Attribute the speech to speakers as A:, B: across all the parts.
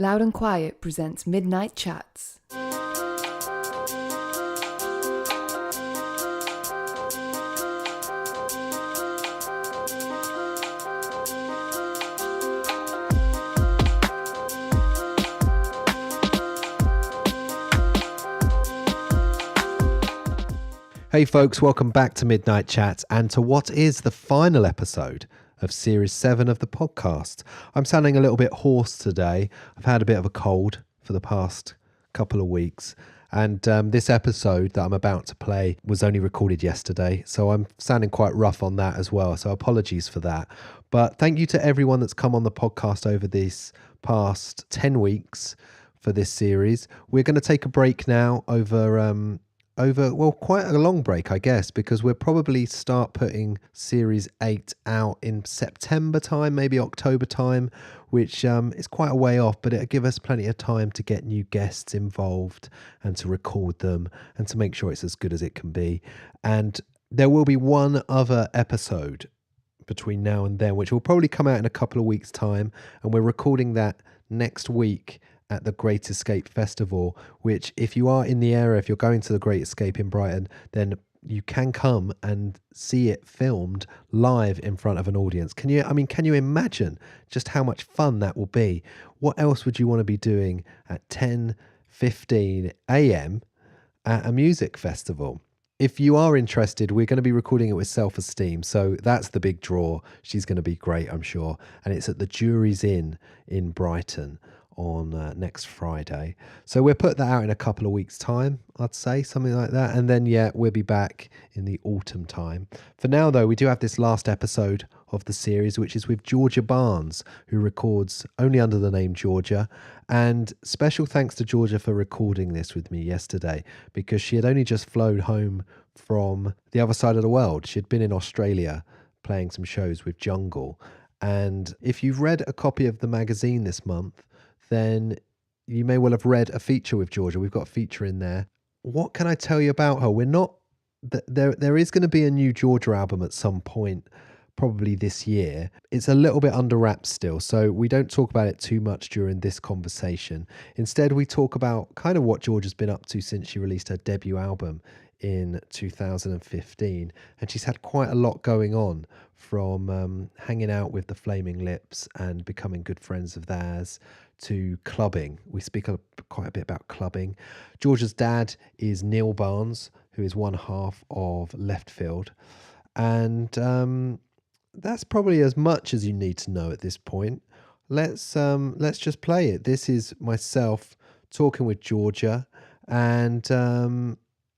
A: Loud and Quiet presents Midnight Chats.
B: Hey folks, welcome back to Midnight Chats and to what is the final episode of Series 7 of the podcast. I'm sounding a little bit hoarse today. I've had a bit of a cold for the past couple of weeks, and this episode that I'm about to play was only recorded yesterday, so I'm sounding quite rough on that as well, so apologies for that. But thank you to everyone that's come on the podcast over these past 10 weeks for this series. We're going to take a break now over quite a long break, I guess, because we'll probably start putting Series 8 out in September time, maybe October time, which is quite a way off, but it'll give us plenty of time to get new guests involved and to record them and to make sure it's as good as it can be. And there will be one other episode between now and then, which will probably come out in a couple of weeks' time, and we're recording that next week at the Great Escape Festival, which if you are in the area, if you're going to the Great Escape in Brighton, then you can come and see it filmed live in front of an audience. Can you imagine just how much fun that will be? What else would you want to be doing at 10:15 a.m. at a music festival? If you are interested, we're going to be recording it with Self-Esteem, so that's the big draw. She's going to be great, I'm sure. And it's at the Jury's Inn in Brighton on next Friday. So we'll put that out in a couple of weeks' time, I'd say, something like that. And then, we'll be back in the autumn time. For now, though, we do have this last episode of the series, which is with Georgia Barnes, who records only under the name Georgia. And special thanks to Georgia for recording this with me yesterday, because she had only just flown home from the other side of the world. She'd been in Australia playing some shows with Jungle. And if you've read a copy of the magazine this month, then you may well have read a feature with Georgia. We've got a feature in there. What can I tell you about her? There is going to be a new Georgia album at some point, probably this year. It's a little bit under wraps still, so we don't talk about it too much during this conversation. Instead, we talk about kind of what Georgia's been up to since she released her debut album in 2015, and she's had quite a lot going on, from hanging out with the Flaming Lips and becoming good friends of theirs to clubbing. We speak quite a bit about clubbing. Georgia's dad is Neil Barnes, who is one half of Left Field, and that's probably as much as you need to know at this point. Let's just play it. This is myself talking with Georgia, and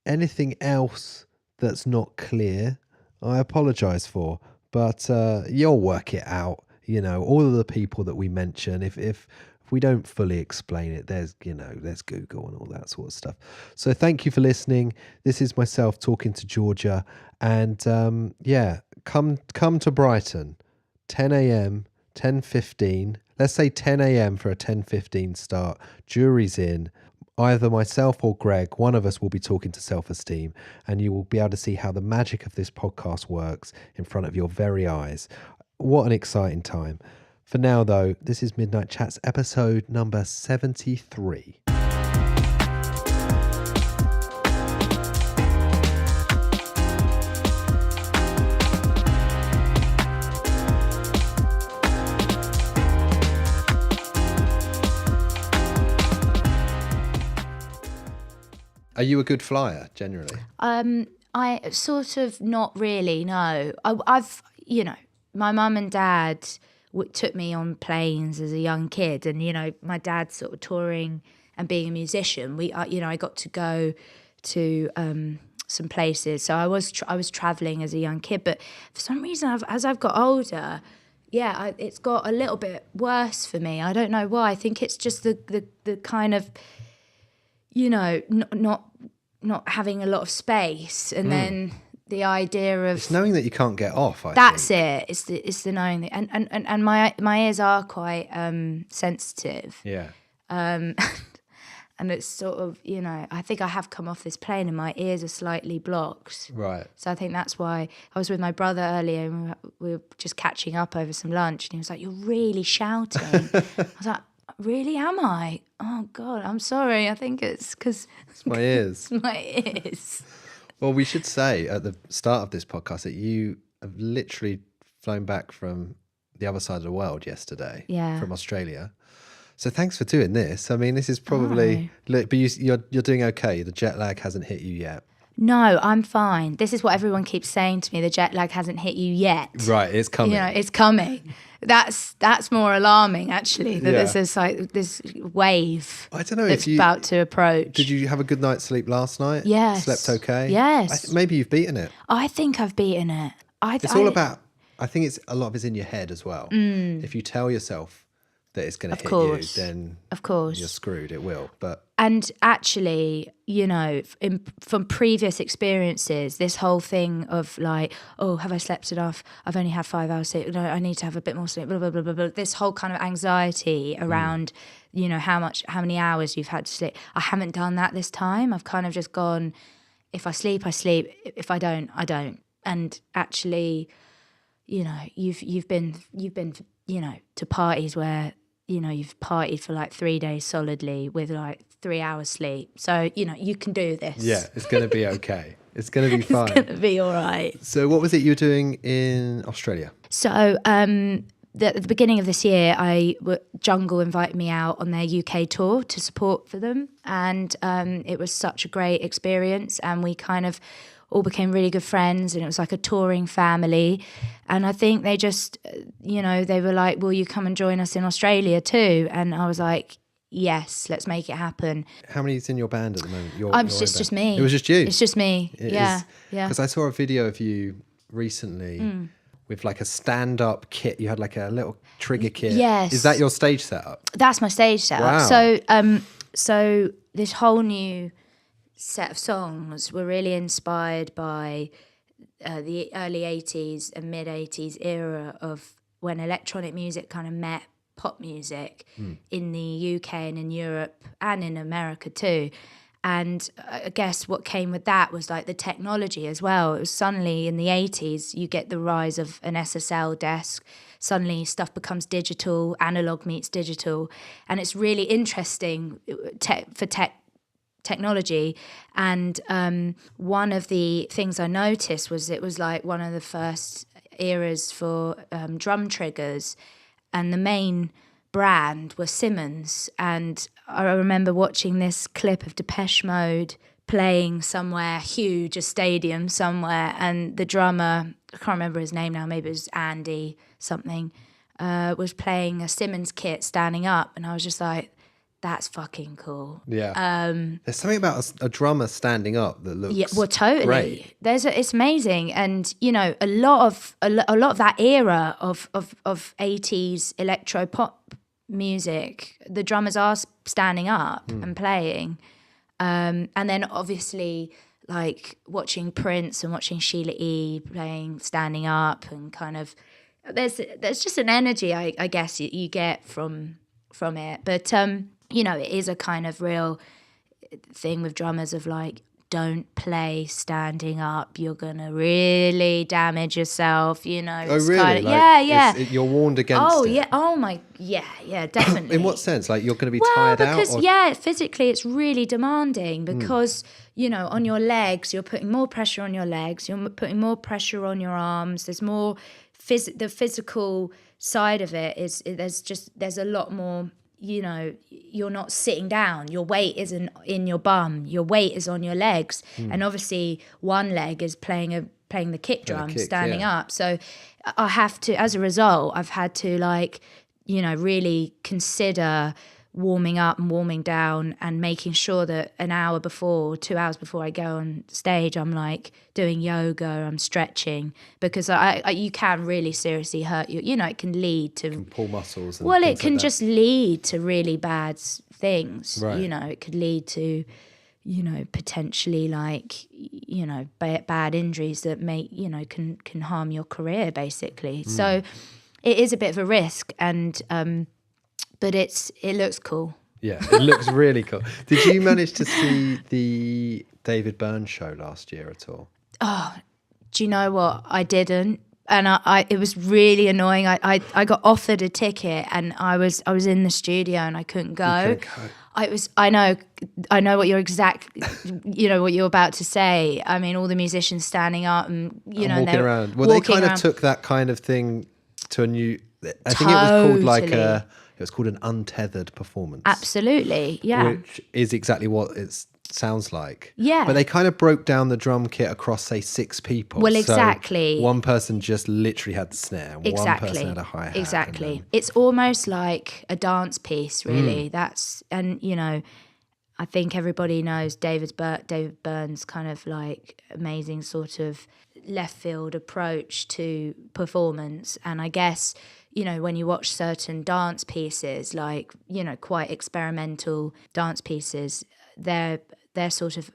B: anything else that's not clear, I apologise for, but you'll work it out. All of the people that we mention, if we don't fully explain it, there's Google and all that sort of stuff. So thank you for listening. This is myself talking to Georgia, and come to Brighton, 10 a.m, 10:15. Let's say 10 a.m. for a 10:15 start. Jury's Inn. Either myself or Greg, one of us will be talking to Self-Esteem, and you will be able to see how the magic of this podcast works in front of your very eyes. What an exciting time. For now, though, this is Midnight Chats episode number 73. Are you a good flyer, generally?
C: I sort of not really, no. I've my mum and dad took me on planes as a young kid, and, my dad sort of touring and being a musician. I got to go to some places. So I was traveling as a young kid, but for some reason, as I've got older, it's got a little bit worse for me. I don't know why. I think it's just the kind of, not having a lot of space, and then the idea of
B: it's knowing that you can't get off.
C: That's it. It's the knowing that, and my ears are quite sensitive.
B: Yeah.
C: And it's sort of, I think I have come off this plane and my ears are slightly blocked.
B: Right.
C: So I think that's why I was with my brother earlier, and we were just catching up over some lunch, and he was like, "You're really shouting." I was like, really, am I? Oh God, I'm sorry. I think it's because
B: It's my ears.
C: my ears.
B: Well, we should say at the start of this podcast that you have literally flown back from the other side of the world yesterday,
C: Yeah.
B: from Australia. So thanks for doing this. I mean, this is probably, but you're doing okay. The jet lag hasn't hit you yet.
C: No, I'm fine. This is what everyone keeps saying to me. The jet lag hasn't hit you yet.
B: Right, it's coming.
C: You know, it's coming. That's more alarming, actually. That
B: Yeah.
C: there's this wave
B: I don't know
C: that's
B: if you
C: about to approach.
B: did you have a good night's sleep last night?
C: Yes.
B: Slept okay?
C: Yes.
B: Maybe you've beaten it.
C: I think I've beaten it.
B: It's all about, I think it's a lot of it's in your head as well. If you tell yourself that it's going to hit
C: course.
B: you, then
C: Of course.
B: you're screwed. It will. But
C: And actually, you know, from previous experiences, this whole thing of like, oh, have I slept enough? I've only had 5 hours sleep. No, I need to have a bit more sleep. Blah blah blah blah blah. This whole kind of anxiety around, you know, how many hours you've had to sleep. I haven't done that this time. I've kind of just gone, if I sleep, I sleep. If I don't, I don't. And actually, you know, you've been, you know, to parties where, you know, you've partied for like 3 days solidly with like 3 hours sleep. So, you know, you can do this.
B: yeah, it's going to be okay. It's going to be fine.
C: It's going to be all right.
B: So what was it you were doing in Australia?
C: So, at the beginning of this year, Jungle invited me out on their UK tour to support for them. And it was such a great experience. And we kind of all became really good friends, and it was like a touring family. And I think they just, you know, they were like, will you come and join us in Australia too? And I was like, yes, let's make it happen.
B: How many is in your band at the moment?
C: It's just me.
B: It was just you?
C: It's just me. Yeah.
B: Because I saw a video of you recently with like a stand-up kit. You had like a little trigger kit.
C: Yes.
B: Is that your stage setup?
C: That's my stage setup.
B: Wow.
C: So this whole new set of songs were really inspired by the early 80s and mid 80s era of when electronic music kind of met pop music in the UK and in Europe and in America too. And I guess what came with that was like the technology as well. It was suddenly in the 80s, you get the rise of an SSL desk. Suddenly stuff becomes digital, analog meets digital. And it's really interesting for technology. And one of the things I noticed was it was like one of the first eras for drum triggers, and the main brand was Simmons. And I remember watching this clip of Depeche Mode playing somewhere huge, a stadium somewhere, and the drummer, I can't remember his name now, maybe it was Andy something, was playing a Simmons kit standing up, and I was just like, that's fucking cool.
B: Yeah. There's something about a drummer standing up that looks
C: totally
B: great.
C: It's amazing. And you know, a lot of that era of 80s electro pop music, the drummers are standing up and playing, and then obviously like watching Prince and watching Sheila E playing standing up, and kind of there's just an energy I guess you get from it. But you know, it is a kind of real thing with drummers of like, don't play standing up. You're going to really damage yourself, you know.
B: Oh, really?
C: Kind of,
B: like,
C: yeah.
B: You're warned against it?
C: Yeah. Oh, my. Yeah, definitely.
B: In what sense? Like you're going to be tired out?
C: Because, physically it's really demanding because, you know, on your legs, you're putting more pressure on your legs. You're putting more pressure on your arms. There's more, the physical side of it is, there's a lot more. You know, you're not sitting down. Your weight isn't in your bum. Your weight is on your legs. And obviously one leg is playing the kick drum, standing up. So I have to, as a result, I've had to like, you know, really consider warming up and warming down and making sure that an hour before, 2 hours before I go on stage, I'm like doing yoga, I'm stretching, because you can really seriously hurt you. You know, it can lead to...
B: Can pull muscles. And
C: it can just lead to really bad things.
B: Right.
C: You know, it could lead to, you know, potentially like, you know, bad injuries that can harm your career basically. So it is a bit of a risk, and but it looks cool.
B: Yeah, it looks really cool. Did you manage to see the David Byrne show last year at all?
C: Oh, do you know what? I didn't, And I it was really annoying. I got offered a ticket and I was in the studio and I couldn't go. I know what you're what you're about to say. I mean, all the musicians standing up and
B: walking around. Well, they kind of took that kind of thing to a new. I think it was called like it was called an untethered performance.
C: Absolutely, yeah.
B: Which is exactly what it sounds like.
C: Yeah.
B: But they kind of broke down the drum kit across, say, 6 people.
C: Well,
B: So
C: exactly.
B: one person just literally had the snare.
C: Exactly.
B: One person had a hi-hat.
C: Exactly. It's almost like a dance piece, really. I think everybody knows David Byrne's kind of like amazing sort of left field approach to performance. And I guess, when you watch certain dance pieces, like, quite experimental dance pieces, they're sort of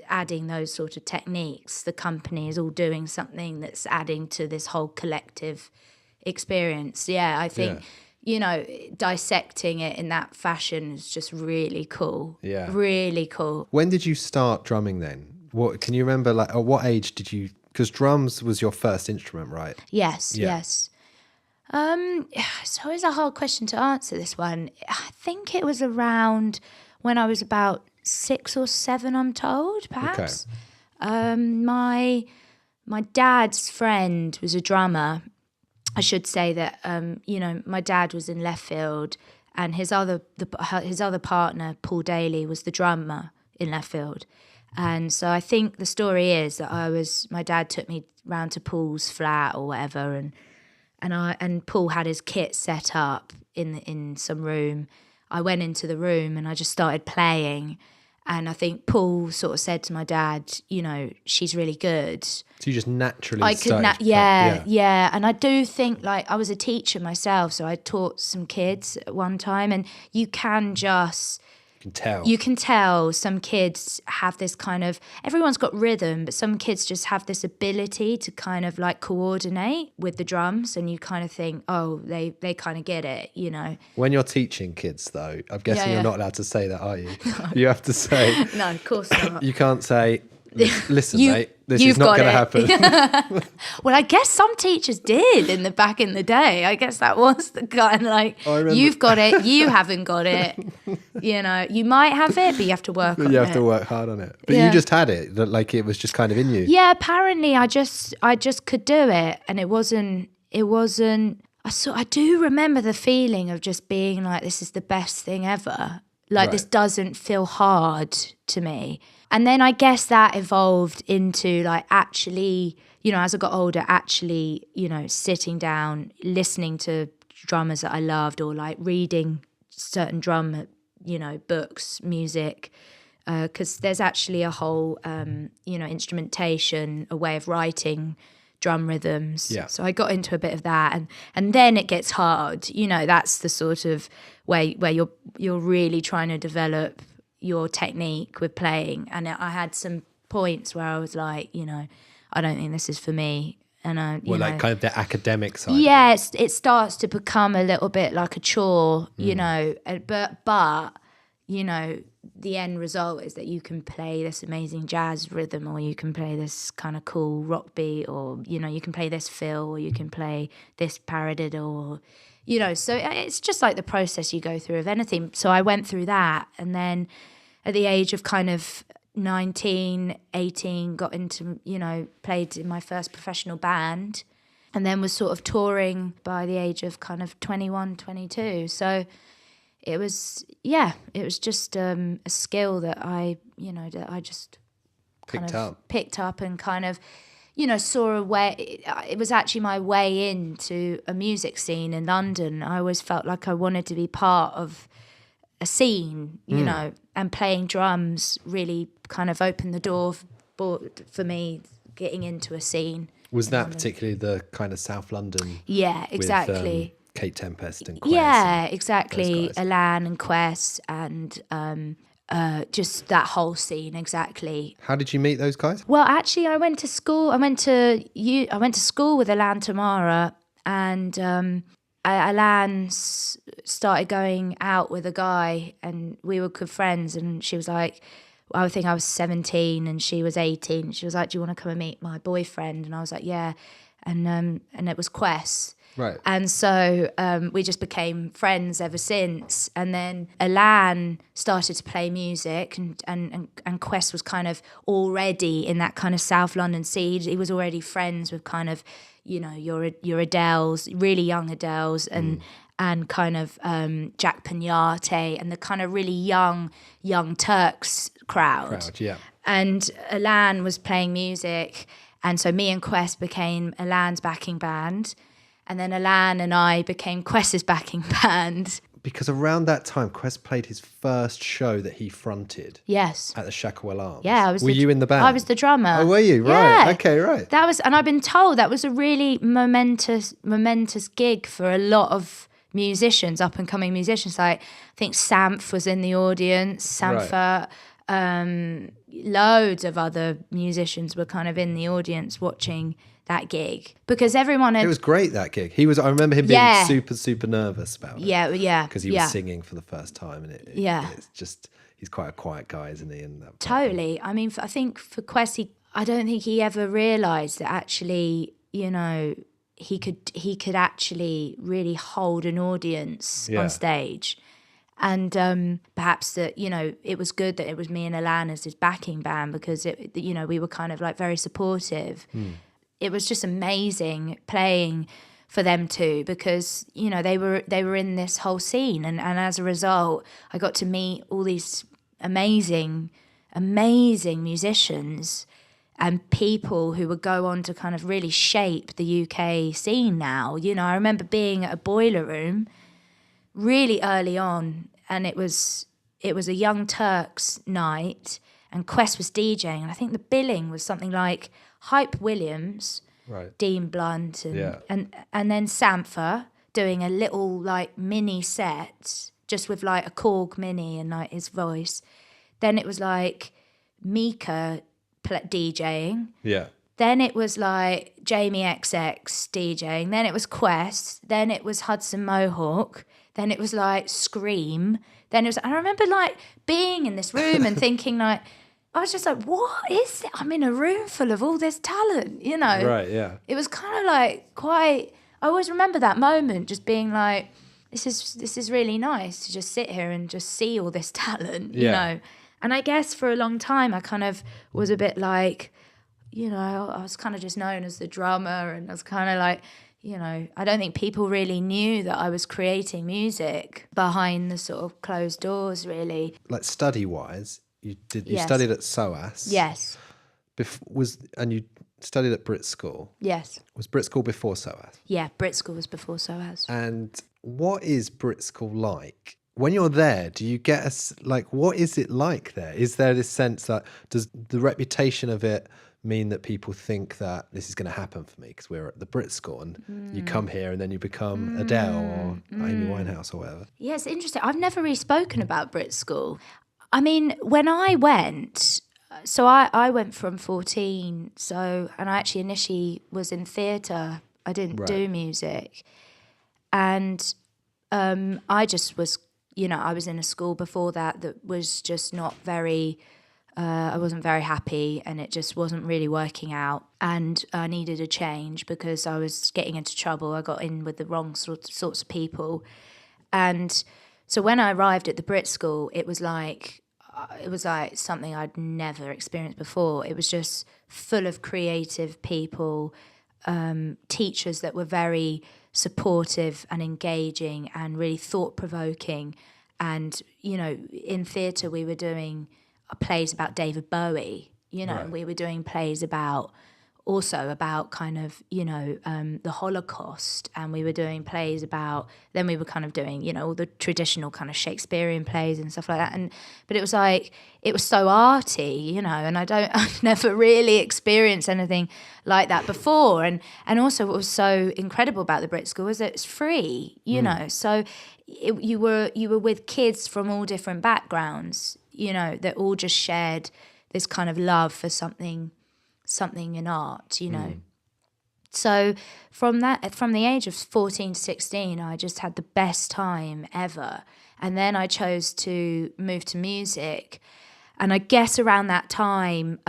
C: adding those sort of techniques. The company is all doing something that's adding to this whole collective experience. Yeah, I think, dissecting it in that fashion is just really cool.
B: Yeah.
C: Really cool.
B: When did you start drumming then? What can you remember, like, at what age did you... Because drums was your first instrument, right?
C: Yes,
B: Yeah.
C: yes. It's always a hard question to answer, this one. I think it was around when I was about 6 or 7, I'm told, perhaps. My dad's friend was a drummer. I should say that my dad was in left field, and his other partner, Paul Daly, was the drummer in left field. And so I think the story is that my dad took me round to Paul's flat or whatever, and Paul had his kit set up in some room. I went into the room and I just started playing. And I think Paul sort of said to my dad, she's really good.
B: So you just naturally
C: I
B: started
C: could,
B: to play.
C: yeah. And I do think, like, I was a teacher myself, so I taught some kids at one time, and you can tell. You can tell some kids have this kind of, everyone's got rhythm, but some kids just have this ability to kind of like coordinate with the drums, and you kind of think, oh, they kind of get it,
B: When you're teaching kids, though, I'm guessing
C: Yeah.
B: you're not allowed to say that, are you? You have to say...
C: No, of course not.
B: You can't say, listen,
C: You-
B: mate, this
C: you've
B: is not
C: got
B: going to
C: it."
B: happen.
C: Well, I guess some teachers did back in the day. I guess that was the kind of like,
B: I remember-
C: you've got it, you haven't got it. You might have it, but you have to work on it.
B: You have to work hard on it. But
C: Yeah.
B: you just had it, that like it was just kind of in you.
C: Yeah, apparently I just could do it, and it wasn't. I do remember the feeling of just being like, this is the best thing ever. Like, this
B: Right.
C: doesn't feel hard to me. And then I guess that evolved into like actually, as I got older, actually, sitting down, listening to drummers that I loved, or like reading certain drum, books, music. Because there's actually a whole, instrumentation, a way of writing drum rhythms.
B: Yeah.
C: So I got into a bit of that, and then it gets hard. That's the sort of where you're really trying to develop your technique with playing. And I had some points where I was like, I don't think this is for me. And
B: Like kind of the academic side.
C: yeah, it starts to become a little bit like a chore, but the end result is that you can play this amazing jazz rhythm, or you can play this kind of cool rock beat, or you can play this fill, or you can play this paradiddle, so it's just like the process you go through of anything. So I went through that, and then at the age of kind of 19, 18, got into, played in my first professional band, and then was sort of touring by the age of kind of 21, 22. So it was just a skill that I just kind picked up and kind of, saw a way. It was actually my way into a music scene in London. I always felt like I wanted to be part of a scene, and playing drums really kind of opened the door for me getting into a scene.
B: Was that particularly the kind of South London?
C: Yeah, exactly.
B: With, Kate Tempest and Quest.
C: Yeah,
B: and
C: exactly.
B: those guys.
C: Elan and Quest, and just that whole scene. Exactly.
B: How did you meet those guys?
C: Well, actually, I went to school. I went to school with Elan Tamara, and Elan started going out with a guy, and we were good friends. And she was like, I think I was 17 and she was 18. She was like, do you want to come and meet my boyfriend? And I was like, yeah. and it was Quest.
B: Right.
C: And so we just became friends ever since. And then Alan started to play music, and Quest was kind of already in that kind of South London scene. He was already friends with kind of, you know, your Adele's, really young Adele's, and kind of Jack Pignate and the kind of really young Turks crowd.
B: Yeah.
C: And Alan was playing music, and so me and Quest became Alan's backing band. And then Alan and I became Quest's backing band.
B: Because around that time, Quest played his first show that he fronted.
C: Yes.
B: At the Shacklewell Arms.
C: Yeah,
B: Were you in the band?
C: I was the drummer.
B: Oh, were you?
C: Yeah.
B: Right. Okay, right.
C: That was, and I've been told that was a really momentous gig for a lot of musicians, up and coming musicians. Like, I think Samph was in the audience. Sampha, loads of other musicians were kind of in the audience watching that gig, because everyone had...
B: It was great, that gig. I remember him being super, super nervous about it.
C: Yeah.
B: Because he was singing for the first time, and it's just, he's quite a quiet guy, isn't he? And that
C: totally. I mean, I think for Quest, I don't think he ever realised that actually, you know, he could actually really hold an audience on stage. And perhaps that, you know, it was good that it was me and Alan as his backing band, because, you know, we were kind of like very supportive. It was just amazing playing for them two, because, you know, they were in this whole scene. And as a result, I got to meet all these amazing musicians and people who would go on to kind of really shape the UK scene now. You know, I remember being at a Boiler Room really early on, and it was a Young Turks night, and Quest was DJing, and I think the billing was something like Hype Williams,
B: right.
C: Dean Blunt, and then Sampha doing a little like mini set just with like a Korg mini and like his voice. Then it was like Mika DJing.
B: Yeah.
C: Then it was like Jamie XX DJing. Then it was Quest. Then it was Hudson Mohawk. Then it was like Scream. Then it was, and I remember like being in this room and thinking like, I was just like, what is it? I'm in a room full of all this talent, you know?
B: Right, yeah.
C: It was kind of like quite, I always remember that moment, just being like, this is really nice to just sit here and just see all this talent, you know? And I guess for a long time, I kind of was a bit like, you know, I was kind of just known as the drummer, and I was kind of like, you know, I don't think people really knew that I was creating music behind the sort of closed doors, really.
B: Like study-wise, you studied at SOAS.
C: Yes.
B: And you studied at Brit School.
C: Yes.
B: Was Brit School before SOAS?
C: Yeah, Brit School was before SOAS.
B: And what is Brit School like? When you're there, do you get what is it like there? Is there this sense that, does the reputation of it mean that people think that this is going to happen for me because we're at the Brit School, and you come here and then you become Adele or Amy Winehouse or whatever?
C: Yeah, it's interesting. I've never really spoken about Brit School. I mean, when I went, so I went from 14, and I actually initially was in theatre. I didn't do music. And I just was, you know, I was in a school before that was just not very, I wasn't very happy, and it just wasn't really working out. And I needed a change because I was getting into trouble. I got in with the wrong sorts of people. And so when I arrived at the Brit School, it was like something I'd never experienced before. It was just full of creative people, teachers that were very supportive and engaging and really thought-provoking. And, you know, in theatre we were doing plays about David Bowie, you know, and we were doing plays about kind of, you know, the Holocaust, and we were doing plays about, then we were kind of doing, you know, all the traditional kind of Shakespearean plays and stuff like that. But it was like, it was so arty, you know, and I've never really experienced anything like that before. And also what was so incredible about the Brit School was that it's free, you know, so you were with kids from all different backgrounds, you know, that all just shared this kind of love for something in art, you know. So from the age of 14 to 16, I just had the best time ever. And then I chose to move to music. And I guess around that time,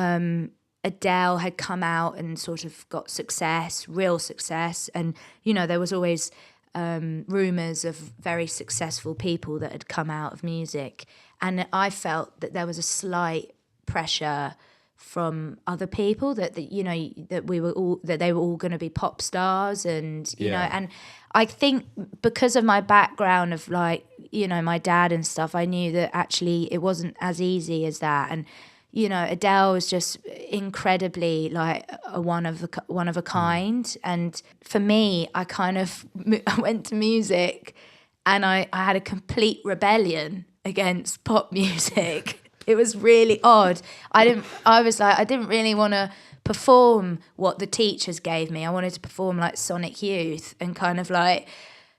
C: Adele had come out and sort of got success, real success. And, you know, there was always rumours of very successful people that had come out of music. And I felt that there was a slight pressure from other people that you know, that they were all going to be pop stars, and you know, and I think because of my background of like, you know, my dad and stuff, I knew that actually it wasn't as easy as that. And you know, Adele was just incredibly like a one of a kind. And for me, I kind of I went to music, and I had a complete rebellion against pop music. It was really odd. I didn't really want to perform what the teachers gave me. I wanted to perform like Sonic Youth and kind of like.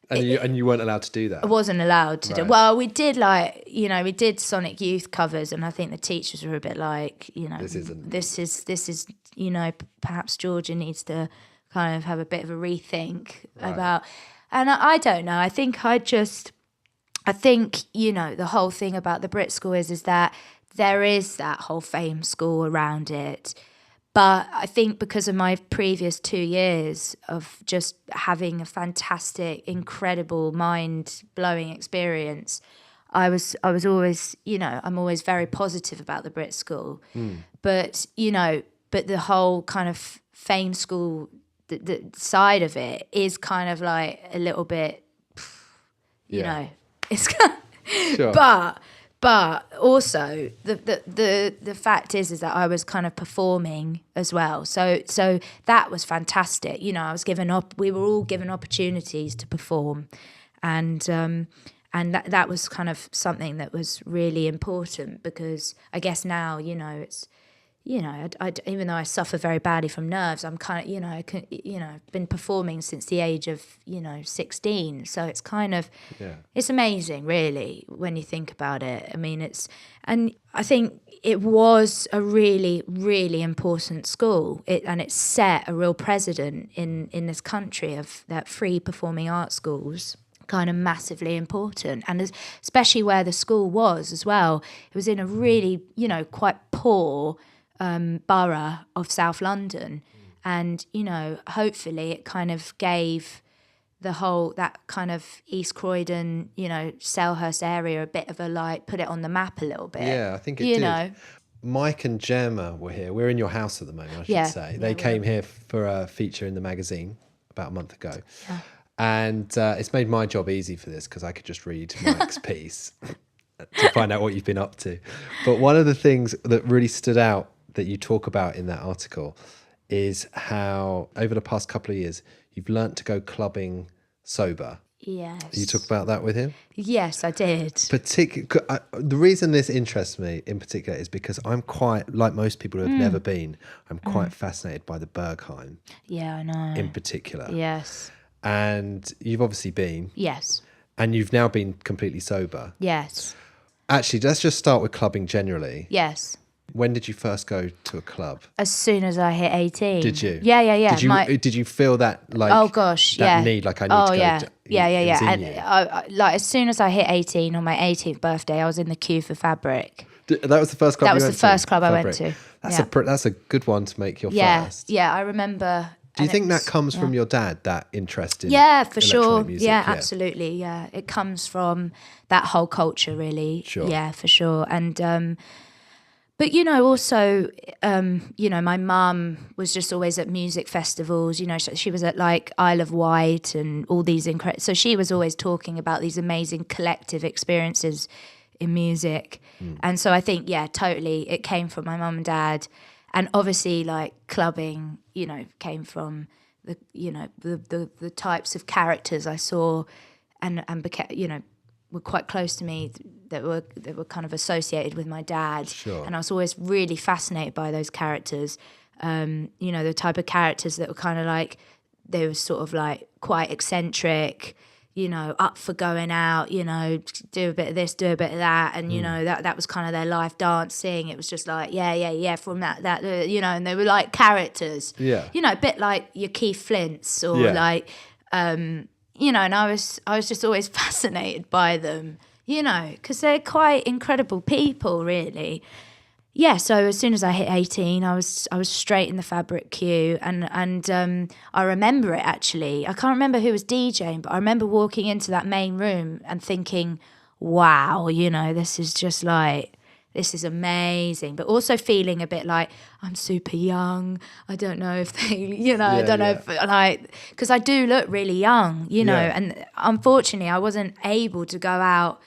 B: And you weren't allowed to do that?
C: I wasn't allowed to do.
B: Right.
C: Well, we did like, you know, we did Sonic Youth covers, and I think the teachers were a bit like, you know, this is, you know, perhaps Georgia needs to kind of have a bit of a rethink about. And I don't know. I think, you know, the whole thing about the Brit School is that there is that whole fame school around it. But I think because of my previous 2 years of just having a fantastic, incredible, mind-blowing experience, I was always, you know, I'm always very positive about the Brit School. But, you know, the whole kind of fame school the side of it is kind of like a little bit, you know, it's
B: Sure.
C: But also the fact is that I was kind of performing as well. So that was fantastic. You know, we were all given opportunities to perform, and that was kind of something that was really important, because I guess now, you know, it's, you know, I even though I suffer very badly from nerves, I'm kind of, you know, I've been performing since the age of, you know, 16. So it's kind of, it's amazing, really, when you think about it. I mean, and I think it was a really, really important school. And it set a real precedent in this country of that free performing arts schools. Kind of massively important, and especially where the school was as well. It was in a really, you know, quite poor borough of South London, and you know, hopefully it kind of gave that kind of East Croydon, you know, Selhurst area a bit of a like, put it on the map a little bit.
B: Yeah, I think it
C: you
B: did.
C: know.
B: Mike and Gemma were here. We're in your house at the moment, I should say. They came here for a feature in the magazine about a month ago. Yeah. And it's made my job easy for this, because I could just read Mike's piece to find out what you've been up to. But one of the things that really stood out that you talk about in that article is how over the past couple of years you've learnt to go clubbing sober.
C: Yes.
B: You talk about that with him?
C: Yes, I did.
B: The reason this interests me in particular is because I'm quite, like most people who have never been, I'm quite fascinated by the Berghain.
C: Yeah, I know.
B: In particular.
C: Yes.
B: And you've obviously been.
C: Yes.
B: And you've now been completely sober.
C: Yes.
B: Actually, let's just start with clubbing generally.
C: Yes.
B: When did you first go to a club?
C: As soon as I hit 18.
B: Did you?
C: Yeah.
B: Did you feel that, like,
C: oh gosh,
B: that need, like, I need to go?
C: Yeah. And
B: I,
C: like, as soon as I hit 18 on my 18th birthday, I was in the queue for Fabric.
B: that was the first club
C: That was the first club I went to.
B: That's a good one to make your first.
C: Yeah, I remember.
B: Do you think that comes from your dad, that interest in
C: for sure.
B: electronic music?
C: Yeah, absolutely. Yeah, it comes from that whole culture, really.
B: Sure.
C: Yeah, for sure. And but you know, also, you know, my mum was just always at music festivals. You know, she was at like Isle of Wight and all these incredible. So she was always talking about these amazing collective experiences in music. And so I think, yeah, totally, it came from my mum and dad. And obviously, like, clubbing, you know, came from the, you know, the types of characters I saw, and became, you know, were quite close to me, that were kind of associated with my dad.
B: Sure.
C: And I was always really fascinated by those characters. You know, the type of characters that were kind of like, they were sort of like quite eccentric, you know, up for going out, you know, do a bit of this, do a bit of that. And, you know, that was kind of their life, dancing. It was just like, yeah, from that, you know, and they were like characters.
B: Yeah.
C: You know, a bit like your Keith Flints or like, you know, and I was just always fascinated by them, you know, because they're quite incredible people, really. yeah, so as soon as I hit 18, I was straight in the Fabric queue, and I remember it actually. I can't remember who was DJing, but I remember walking into that main room and thinking, wow, this is just like, this is amazing, but also feeling a bit like I'm super young. I don't know if they, I don't know if, like, because I do look really young, and unfortunately I wasn't able to go out.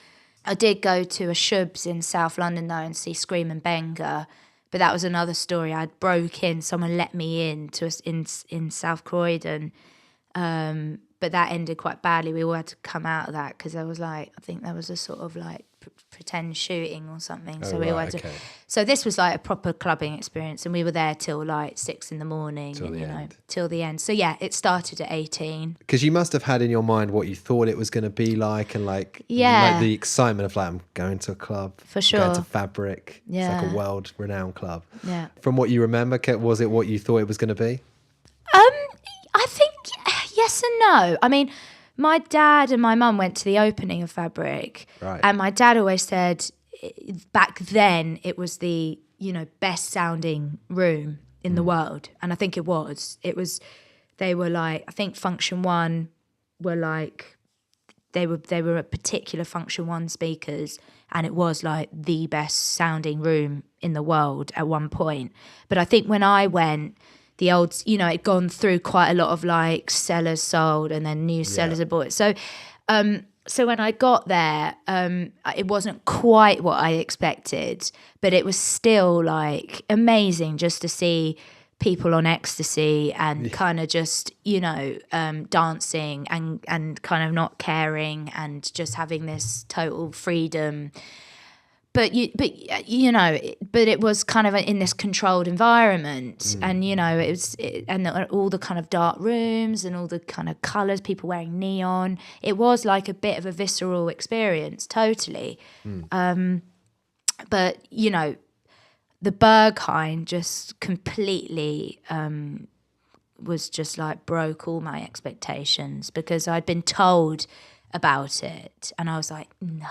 C: I did go to a Shubs in South London though and see Scream and Benga, but that was another story. I broke in, someone let me in to us in South Croydon, but that ended quite badly. We all had to come out of that because there was I think there was a sort of like pretend shooting or something. So we all had to. So this was like a proper clubbing experience, and we were there till like 6 a.m. till the end. So yeah, it started at 18.
B: Because you must have had in your mind what you thought it was going to be like, and like the excitement of like, I'm going to a club,
C: for sure,
B: going to Fabric.
C: Yeah,
B: it's like a world-renowned club.
C: Yeah.
B: From what you remember, was it what you thought it was going to be?
C: I think yes and no. I mean, my dad and my mum went to the opening of Fabric,
B: right.
C: And my dad always said back then it was the best sounding room in the world, and I think it was. They were like, I think Function One were like, they were a particular Function One speakers, and it was like the best sounding room in the world at one point. But I think when I went, the old, it'd gone through quite a lot of like sellers sold and then new sellers had bought it. So, so when I got there, it wasn't quite what I expected, but it was still like amazing just to see people on ecstasy and kind of just, dancing and kind of not caring and just having this total freedom. But it was kind of in this controlled environment, and and all the kind of dark rooms and all the kind of colours, people wearing neon. It was like a bit of a visceral experience, totally. But the Berghain just completely was just like broke all my expectations, because I'd been told about it, and I was like, no.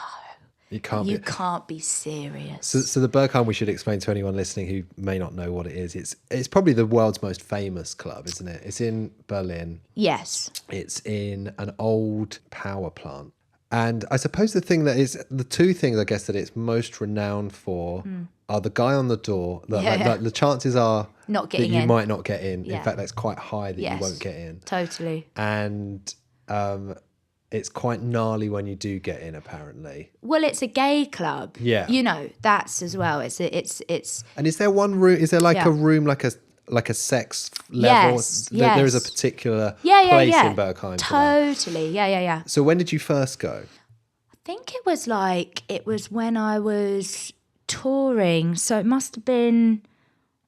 C: You can't be serious.
B: So the Berghain, we should explain to anyone listening who may not know what it is. It's probably the world's most famous club, isn't it? It's in Berlin.
C: Yes.
B: It's in an old power plant. And I suppose the two things I guess that it's most renowned for are the guy on the door. Like the chances are
C: not getting
B: that you
C: in.
B: might not get in.
C: Yeah.
B: In fact, that's quite high that you won't get in.
C: Totally.
B: And it's quite gnarly when you do get in, apparently.
C: Well, it's a gay club.
B: Yeah.
C: That's as well. It's.
B: And is there one room? Is there like a room like a sex level?
C: Yes.
B: There is a particular place in Berghain.
C: Totally. Yeah.
B: So when did you first go?
C: I think it was when I was touring. So it must have been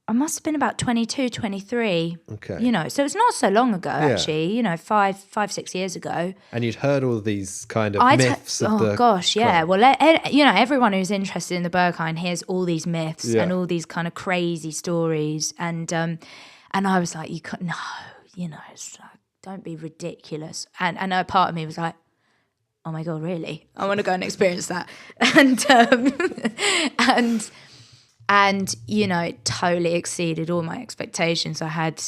C: about 22, 23.
B: Okay.
C: So it's not so long ago, actually, 5-6 years ago.
B: And you'd heard all these kind of myths of the...
C: Oh, gosh, yeah.
B: club.
C: Well, everyone who's interested in the Berghain hears all these myths and all these kind of crazy stories. And I was like, it's like, don't be ridiculous. And a part of me was like, oh my God, really? I want to go and experience that. And it totally exceeded all my expectations. I had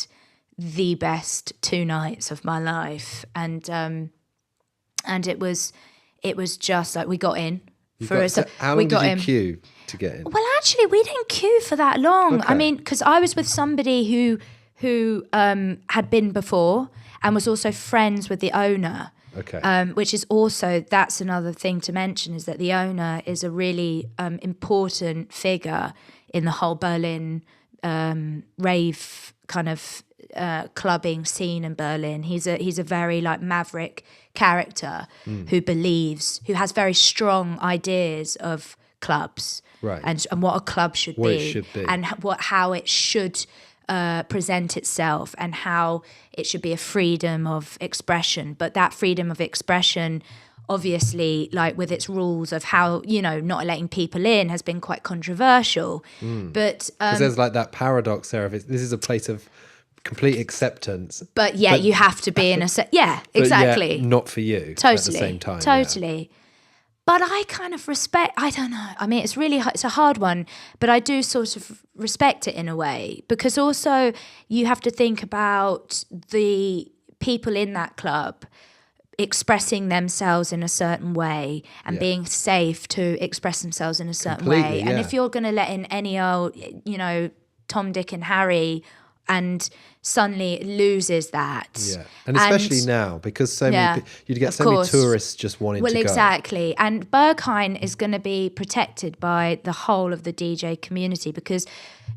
C: the best 2 nights of my life, and it was just like, we got in.
B: How long did you queue to get in?
C: Well, actually, we didn't queue for that long.
B: Okay.
C: I mean, because I was with somebody who had been before and was also friends with the owner.
B: Okay.
C: Which is also, that's another thing to mention, is that the owner is a really important figure in the whole Berlin rave kind of clubbing scene in Berlin. He's a very like maverick character who has very strong ideas of clubs,
B: right,
C: and what a club should be, and how it should present itself, and how it should be a freedom of expression. But that freedom of expression, obviously, like with its rules of how, not letting people in, has been quite controversial. But
B: because there's like that paradox there of this is a place of complete acceptance,
C: but you have to be in a exactly,
B: not for you
C: totally,
B: at the same time.
C: Totally. But I kind of respect, I don't know. I mean, it's a hard one, but I do sort of respect it in a way, because also you have to think about the people in that club expressing themselves in a certain way and being safe to express themselves in a certain way. And if you're going to let in any old, Tom, Dick and Harry, and suddenly it loses that.
B: Yeah, and especially now, because so many you'd get so many tourists just wanting to go.
C: Well, exactly. And Berghain is going to be protected by the whole of the DJ community, because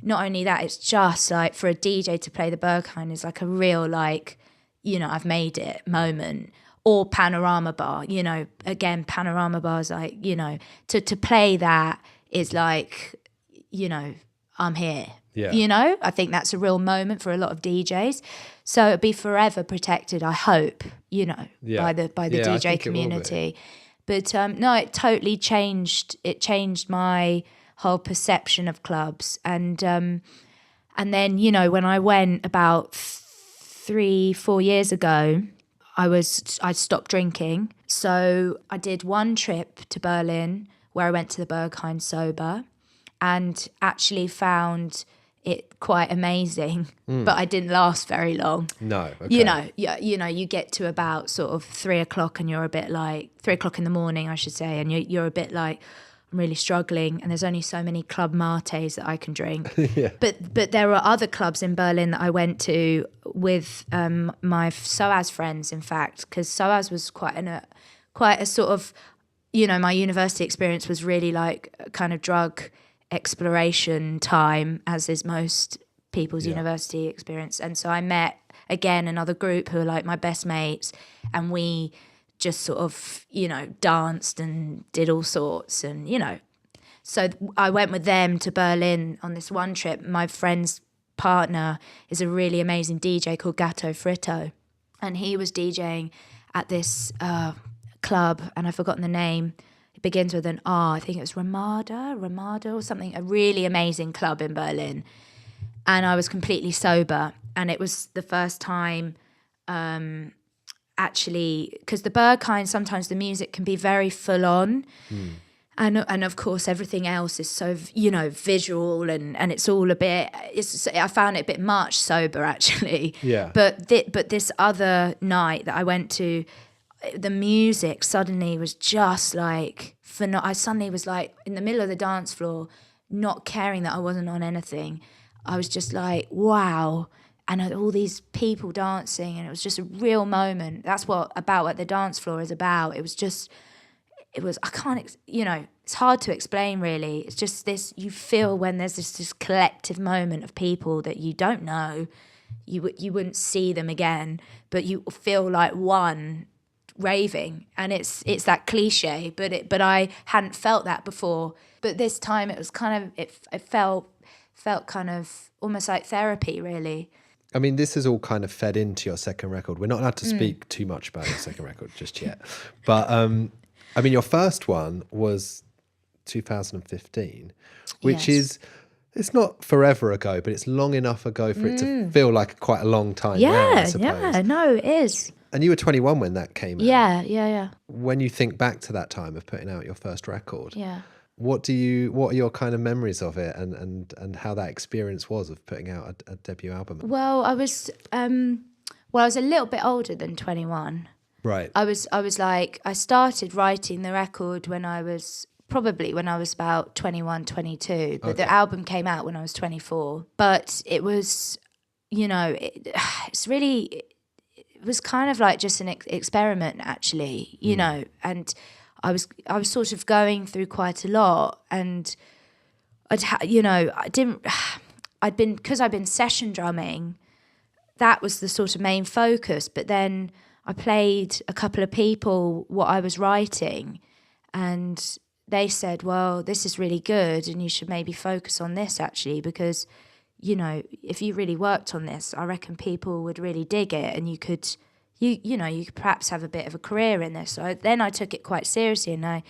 C: not only that, it's just like for a DJ to play the Berghain is like a real I've made it moment. Or Panorama Bar, again, Panorama Bar is like, to play that is like, I'm here.
B: Yeah.
C: I think that's a real moment for a lot of DJs. So it'll be forever protected, I hope, by the DJ community. But no, it totally changed. It changed my whole perception of clubs. And then, when I went about 3-4 years ago, I stopped drinking. So I did one trip to Berlin where I went to the Berghain sober and actually found it quite amazing, but I didn't last very long.
B: No, okay.
C: You get to about sort of 3 o'clock and you're a bit like 3 o'clock in the morning, I should say, and you're a bit like, I'm really struggling, and there's only so many Club Mates that I can drink.
B: Yeah.
C: But there are other clubs in Berlin that I went to with my SOAS friends, in fact, because SOAS was quite a sort of, my university experience was really like a kind of drug exploration time, as is most people's university experience. And so I met, again, another group who are like my best mates, and we just sort of, danced and did all sorts. And, so I went with them to Berlin on this one trip. My friend's partner is a really amazing DJ called Gatto Fritto. And he was DJing at this club, and I've forgotten the name. It begins with an R. I think it was Ramada or something. A really amazing club in Berlin. And I was completely sober. And it was the first time... actually, because the Berghain, sometimes the music can be very full on, and of course everything else is so visual, and it's all a bit. I found it a bit much sober actually.
B: Yeah.
C: But this other night that I went to, the music suddenly was just like I suddenly was like in the middle of the dance floor, not caring that I wasn't on anything. I was just like, wow. And all these people dancing, and it was just a real moment. That's what the dance floor is about. I can't, it's hard to explain really. It's just this, you feel when there's this collective moment of people that you don't know, you wouldn't see them again, but you feel like one raving. And it's that cliche, but I hadn't felt that before. But this time it was kind of, it felt kind of almost like therapy really.
B: I mean, this is all kind of fed into your second record. We're not allowed to speak too much about your second record just yet. But, I mean, your first one was 2015, which is, it's not forever ago, but it's long enough ago for it to feel like quite a long time now, I suppose.
C: Yeah, no, it is.
B: And you were 21 when that came out.
C: Yeah.
B: When you think back to that time of putting out your first record,
C: Yeah.
B: what are your kind of memories of it, and how that experience was of putting out a debut album?
C: Well, I was a little bit older than 21.
B: Right.
C: I was like, I started writing the record when I was about 21, 22. But the album came out when I was 24. But it was, it was kind of like just an experiment actually, and I was sort of going through quite a lot, and I'd been session drumming. That was the sort of main focus, but then I played a couple of people what I was writing, and they said, well, this is really good and you should maybe focus on this actually, because if you really worked on this, I reckon people would really dig it, and you could perhaps have a bit of a career in this. So then I took it quite seriously, and I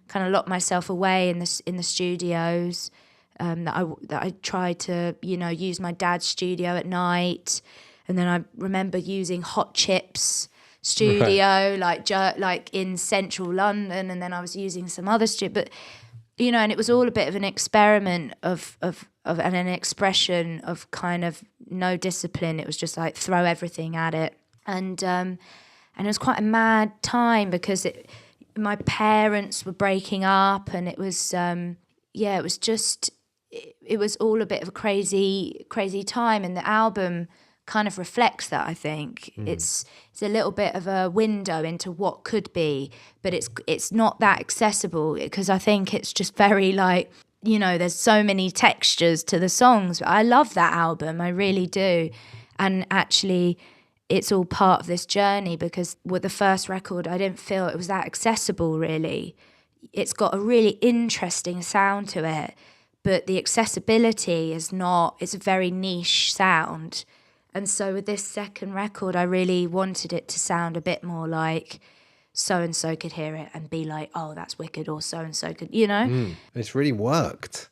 C: kind of locked myself away in the studios. That I tried to use my dad's studio at night, and then I remember using Hot Chips studio, like in central London, and then I was using some other studio, but and it was all a bit of an experiment of and an expression of kind of no discipline. It was just like throw everything at it, and it was quite a mad time because my parents were breaking up, and it was it was just it was all a bit of a crazy time, and the album kind of reflects that. I think it's a little bit of a window into what could be, but it's not that accessible because I think it's just very like, there's so many textures to the songs. I love that album, I really do, and actually it's all part of this journey because with the first record I didn't feel it was that accessible really. It's got a really interesting sound to it, but the accessibility is not. It's a very niche sound. And so with this second record, I really wanted it to sound a bit more like so-and-so could hear it and be like, oh, that's wicked, or so-and-so could,
B: It's really worked,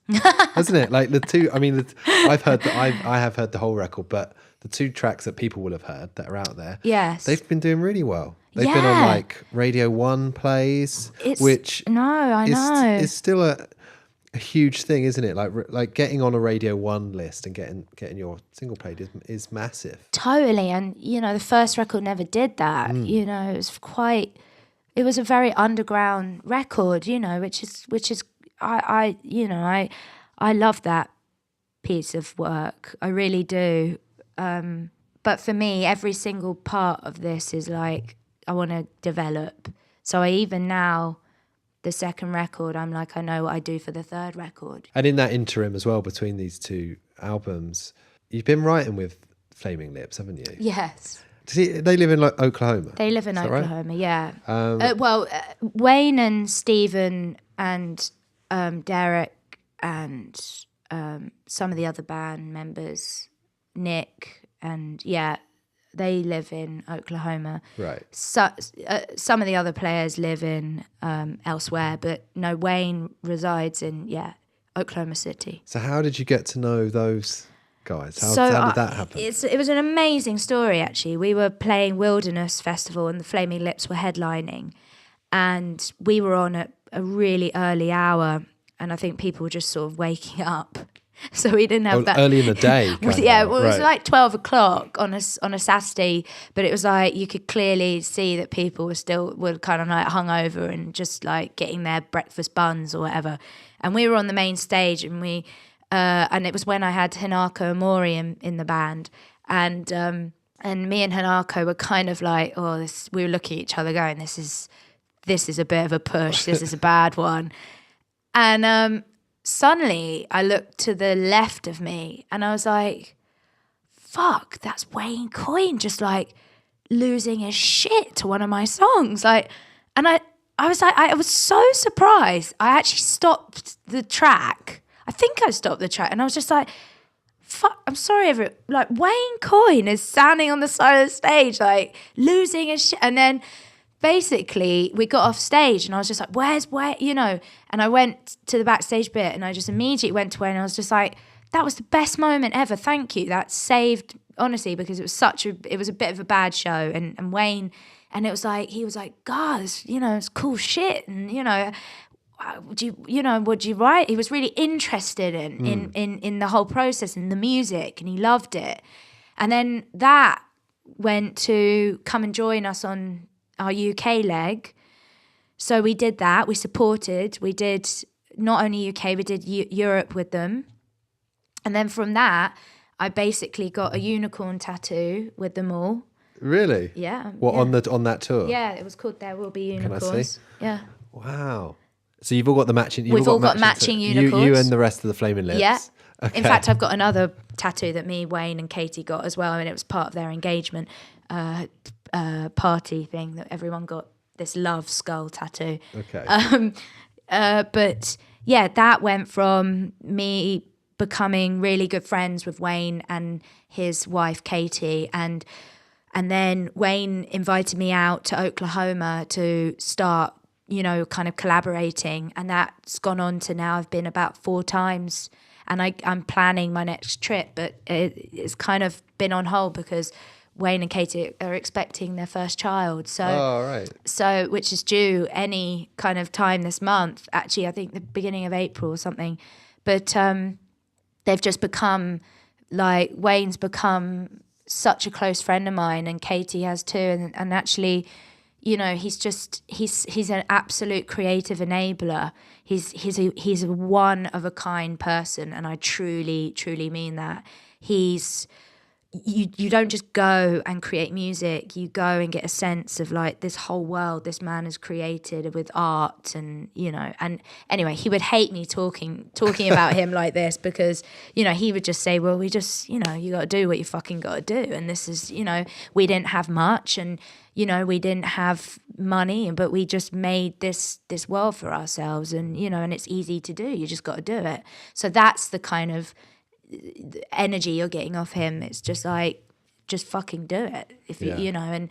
B: hasn't it? Like the two, I mean, I have heard the whole record, but the two tracks that people will have heard that are out there,
C: yes,
B: they've been doing really well. They've been on like Radio 1 plays, which is still a huge thing, isn't it? Like getting on a Radio 1 list and getting your single played is massive.
C: Totally. And the first record never did that. It was a very underground record, which is I love that piece of work. I really do. But for me, every single part of this is like I want to develop. So even now, the second record, I'm like, I know what I do for the third record.
B: And in that interim as well, between these two albums, you've been writing with Flaming Lips, haven't you?
C: Yes.
B: They live in Oklahoma.
C: They live in Oklahoma,
B: right?
C: Yeah. Wayne and Stephen and Derek and some of the other band members, Nick, and they live in Oklahoma.
B: Right.
C: So, some of the other players live in elsewhere, but no, Wayne resides in Oklahoma City.
B: So how did you get to know those guys? How did that happen?
C: It was an amazing story, actually. We were playing Wilderness Festival and the Flaming Lips were headlining, and we were on at a really early hour, and I think people were just sort of waking up. So we didn't have that
B: early in the day.
C: It was like 12 o'clock on a Saturday, but it was like you could clearly see that people were kind of like hungover and just like getting their breakfast buns or whatever. And we were on the main stage, and and it was when I had Hanako Amori in the band, and me and Hanako were kind of like, we were looking at each other going, this is a bit of a push, this is a bad one, and suddenly I looked to the left of me and I was like, fuck, that's Wayne Coyne just like losing his shit to one of my songs. Like, and I was like, I was so surprised. I actually stopped the track. I think I stopped the track and I was just like, fuck, I'm sorry, like Wayne Coyne is standing on the side of the stage, like losing his shit. And then basically we got off stage and I was just like, where's Wayne, and I went to the backstage bit and I just immediately went to Wayne and I was just like, that was the best moment ever, thank you, that saved, honestly, because it was a bit of a bad show, and Wayne, and it was like, he was like, God, it's cool shit, and would you write? He was really interested in the whole process and the music, and he loved it. And then that went to come and join us on our UK leg. So we did that. We supported. We did not only UK, we did Europe with them. And then from that, I basically got a unicorn tattoo with them all.
B: Really?
C: Yeah.
B: What,
C: yeah.
B: on that tour?
C: Yeah, it was called There Will Be Unicorns.
B: Can I see?
C: Yeah.
B: Wow. So you've all got the matching.
C: We've all got matching unicorns.
B: You and the rest of the Flaming Lips.
C: Yeah.
B: Okay.
C: In fact, I've got another tattoo that me, Wayne, and Katie got as well. I mean, it was part of their engagement party thing that everyone got, this love skull tattoo.
B: Okay.
C: But yeah, that went from me becoming really good friends with Wayne and his wife Katie, and then Wayne invited me out to Oklahoma to start, kind of collaborating, and that's gone on to now I've been about 4 times, and I'm planning my next trip, but it's kind of been on hold because Wayne and Katie are expecting their first child. So,
B: Oh, right.
C: so which is due any kind of time this month. Actually, I think the beginning of April or something. But they've just become like, Wayne's become such a close friend of mine, and Katie has too. And actually, you know, he's an absolute creative enabler. He's a one of a kind person, and I truly mean that. You don't just go and create music, you go and get a sense of like this whole world this man has created with art, and you know, and anyway, he would hate me talking about him like this, because, you know, he would just say, well, we just, you know, you got to do what you fucking got to do, and this is, you know, we didn't have much, and you know, we didn't have money, but we just made this world for ourselves, and you know, and it's easy to do, you just got to do it. So that's the kind of energy you're getting off him. It's just like, just fucking do it, if you know.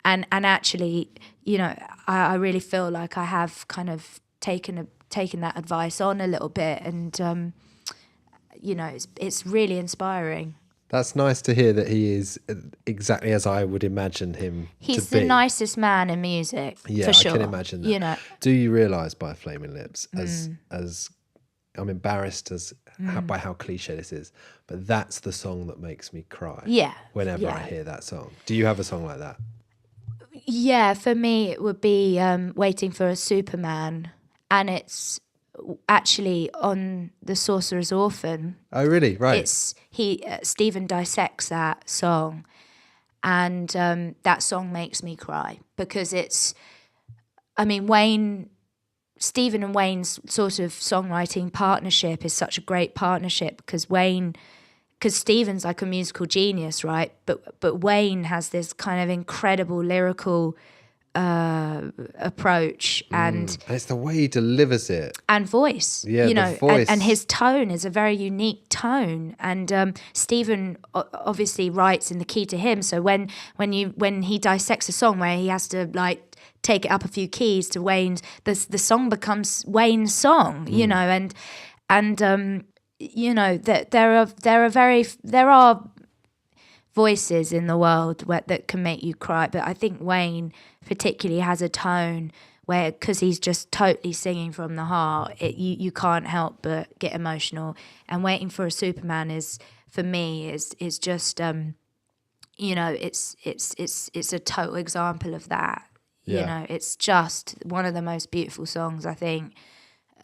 C: And actually, you know, I really feel like I have kind of taken that advice on a little bit, and you know, it's really inspiring.
B: That's nice to hear that he is exactly as I would imagine him
C: He's
B: to be.
C: the nicest man in music,
B: Yeah,
C: for sure.
B: I can imagine that.
C: You know,
B: Do you realise by Flaming Lips, as I'm embarrassed by how cliche this is, but that's the song that makes me cry.
C: Yeah,
B: Whenever
C: yeah.
B: I hear that song. Do you have a song like that?
C: Yeah, for me it would be Waiting for a Superman, and it's actually on The Sorcerer's Orphan.
B: Oh, really? Right.
C: It's Stephen dissects that song, and that song makes me cry, because it's, I mean, Stephen and Wayne's sort of songwriting partnership is such a great partnership, because Stephen's like a musical genius, right? But Wayne has this kind of incredible lyrical approach and
B: it's the way he delivers it.
C: and voice.
B: Yeah,
C: you
B: the
C: know,
B: voice.
C: And his tone is a very unique tone. And Stephen obviously writes in the key to him. So when he dissects a song where he has to like take it up a few keys to Wayne's, the song becomes Wayne's song. You know, and you know that there are voices in the world that can make you cry, but I think Wayne particularly has a tone where, because he's just totally singing from the heart, you can't help but get emotional. And Waiting for a Superman is, for me, is just you know, it's a total example of that.
B: Yeah.
C: You know, it's just one of the most beautiful songs, I think,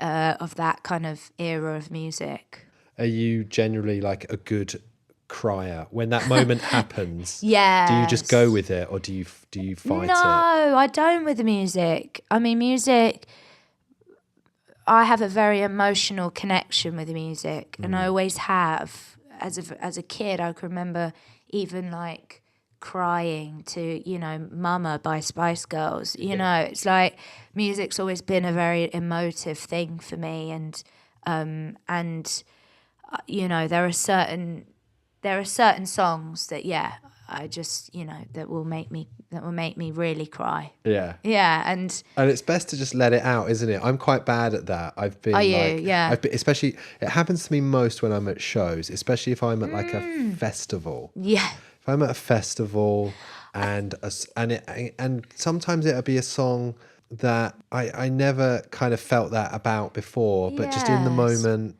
C: of that kind of era of music.
B: Are you generally like a good crier when that moment happens?
C: Yeah.
B: Do you just go with it, or do you fight
C: No,
B: it?
C: I don't with the music. I mean, music, I have a very emotional connection with the music, and I always have. As a kid, I can remember even like crying to, you know, Mama by Spice Girls. You know, it's like music's always been a very emotive thing for me, and you know, there are certain songs that, yeah, I just, you know, that will make me really cry.
B: Yeah.
C: Yeah, and
B: it's best to just let it out, isn't it? I'm quite bad at that. I've been
C: Are you?
B: like,
C: Yeah.
B: especially, it happens to me most when I'm at shows, especially if I'm at like a festival.
C: yeah,
B: If I'm at a festival and sometimes it'll be a song that I never kind of felt that about before, but just in the
C: Yes.
B: moment,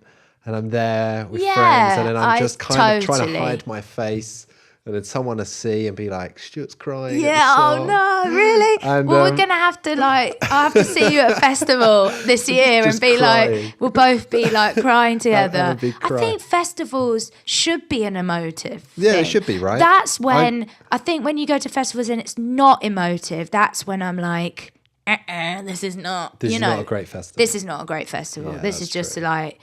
B: and I'm there with
C: Yeah,
B: friends, and then I'm
C: I
B: just kind of trying to
C: totally-
B: hide my face, and then someone will see and be like, Stuart's crying. at the
C: yeah. Oh
B: song."
C: no, really?
B: And,
C: well, we're gonna have to I'll have to see you at a festival this year
B: Just
C: and be
B: crying.
C: like, we'll both be like crying together.
B: would be
C: I
B: cry.
C: think festivals should be an emotive.
B: Yeah,
C: thing.
B: it should be, right?
C: That's when I think when you go to festivals and it's not emotive, that's when I'm like, this is not.
B: This
C: you
B: is
C: know,
B: not a great festival.
C: This is not a great festival.
B: Yeah,
C: this
B: that's
C: is just
B: true.
C: like,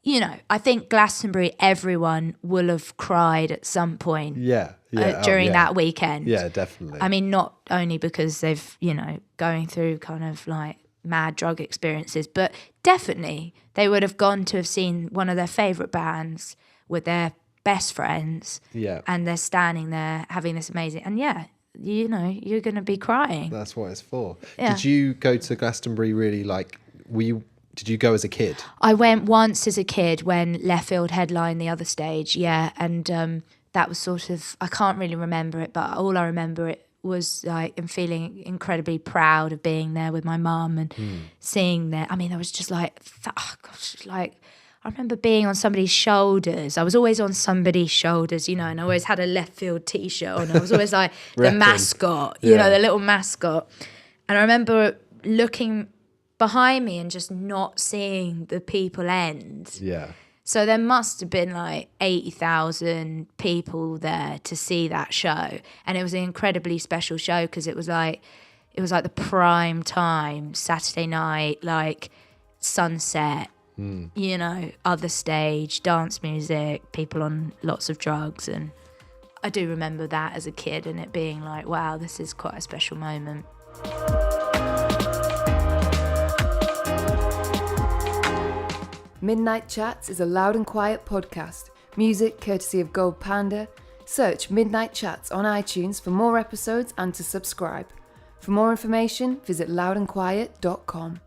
C: you know, I think Glastonbury, everyone will have cried at some point
B: Yeah.
C: during
B: yeah.
C: that weekend.
B: Yeah, definitely.
C: I mean, not only because they've, you know, going through kind of like mad drug experiences, but definitely they would have gone to have seen one of their favourite bands with their best friends.
B: Yeah.
C: And they're standing there having this amazing, and yeah, you know, you're going to be crying.
B: That's what it's for.
C: Yeah.
B: Did you go to Glastonbury really like, did you go as a kid?
C: I went once as a kid when Left Field headlined the other stage, yeah, and that was sort of, I can't really remember it, but all I remember it was like, and feeling incredibly proud of being there with my mum and seeing that. I mean, there was just like, I remember being on somebody's shoulders. I was always on somebody's shoulders, and I always had a left field T-shirt on. I was always like the mascot, the little mascot. And I remember looking behind me and just not seeing the people end.
B: Yeah.
C: So there must have been like 80,000 people there to see that show. And it was an incredibly special show because it was like the prime time, Saturday night, like sunset, other stage, dance music, people on lots of drugs. And I do remember that as a kid and it being like, wow, this is quite a special moment.
A: Midnight Chats is a Loud and Quiet podcast. Music courtesy of Gold Panda. Search Midnight Chats on iTunes for more episodes and to subscribe. For more information, visit loudandquiet.com.